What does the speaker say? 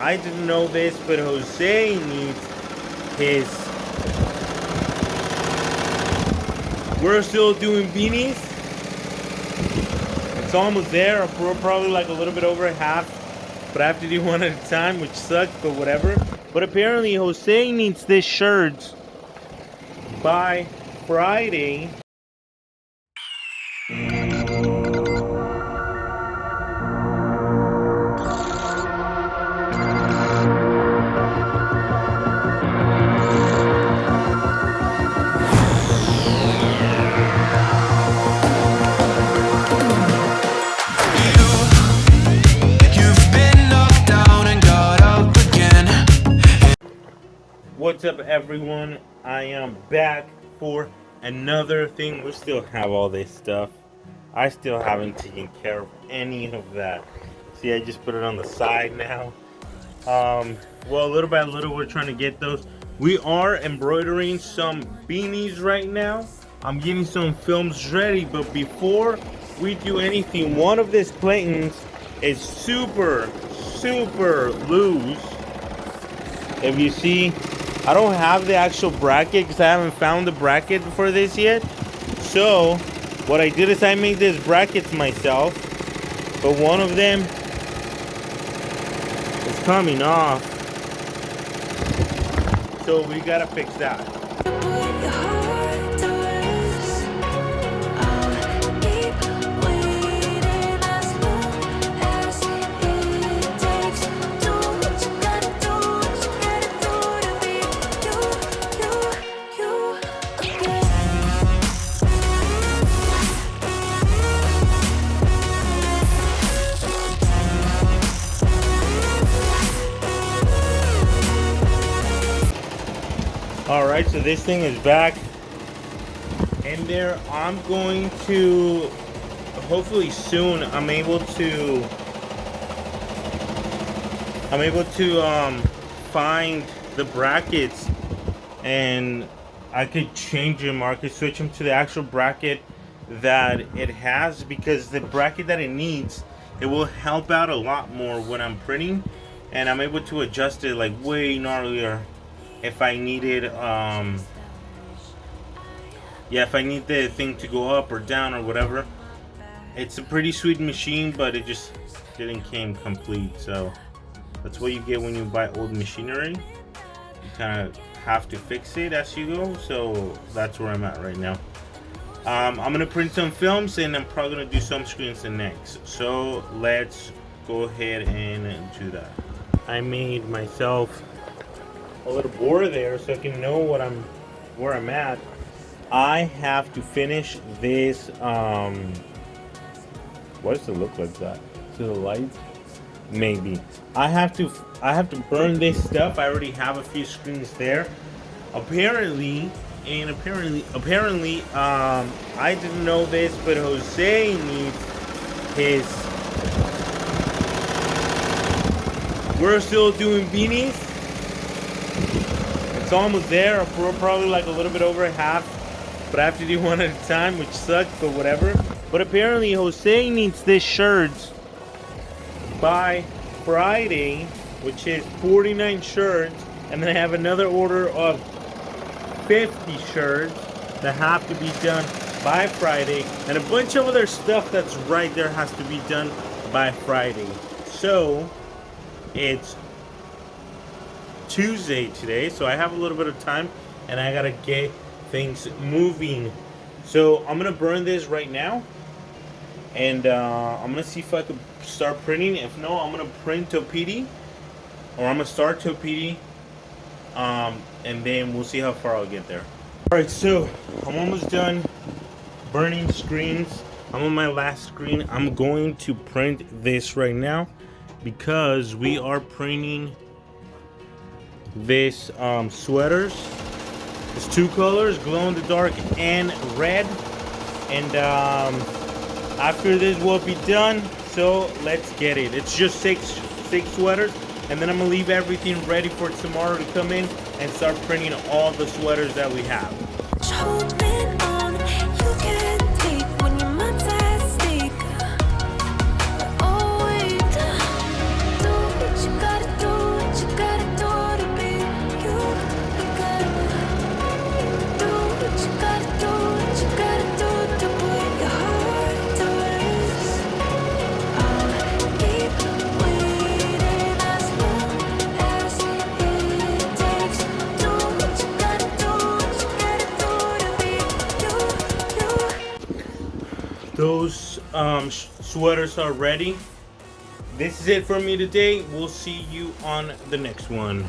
I didn't know this, but Jose needs his. We're still doing beanies. It's almost there. We're probably like a little bit over half, but I have to do one at a time, which sucks, but whatever. But apparently Jose needs this shirt by Friday. What's up, everyone? I am back for another thing. We still have all this stuff. I still haven't taken care of any of that. See, I just put it on the side now. Well, little by little, we're trying to get those. We are embroidering some beanies right now. I'm getting some films ready, but before we do anything, one of these platings is super loose. If you see, I don't have the actual bracket because I haven't found the bracket for this yet. So what I did is I made these brackets myself, but one of them is coming off, so we gotta fix that. Alright, so this thing is back in there. I'm going to, hopefully soon, I'm able to find the brackets, and I could change them, or I could switch them to the actual bracket that it has, because the bracket that it needs, it will help out a lot more when I'm printing, and I'm able to adjust it like way gnarlier if I needed if I need the thing to go up or down or whatever. It's a pretty sweet machine, but it just didn't came complete. So that's what you get when you buy old machinery. You kind of have to fix it as you go. So that's where I'm at right now. I'm gonna print some films, and I'm probably gonna do some screens next. So let's go ahead and do that. I made myself a little board there so I can know where I'm at. I have to finish this. What does it look like that? To the lights? Maybe. I have to burn this stuff. I already have a few screens there. Apparently, I didn't know this, but Jose needs his. We're still doing beanies. It's almost there. We're probably like a little bit over half, but I have to do one at a time, which sucks, but whatever. But apparently Jose needs this shirt by Friday, which is 49 shirts, and then I have another order of 50 shirts that have to be done by Friday, and a bunch of other stuff that's right there has to be done by Friday. So it's Tuesday today, so I have a little bit of time, and I gotta get things moving. So I'm gonna burn this right now, and I'm gonna see if I could start printing. If no, I'm gonna print Topidi, or I'm gonna start Topidi, and then we'll see how far I'll get there. Alright, so I'm almost done burning screens. I'm on my last screen. I'm going to print this right now because we are printing this sweaters. It's two colors, glow in the dark and red, and after this will be done. So let's get it. It's just six sweaters, and then I'm gonna leave everything ready for tomorrow to come in and start printing all the sweaters that we have. those sweaters are ready. This is it for me today. We'll see you on the next one.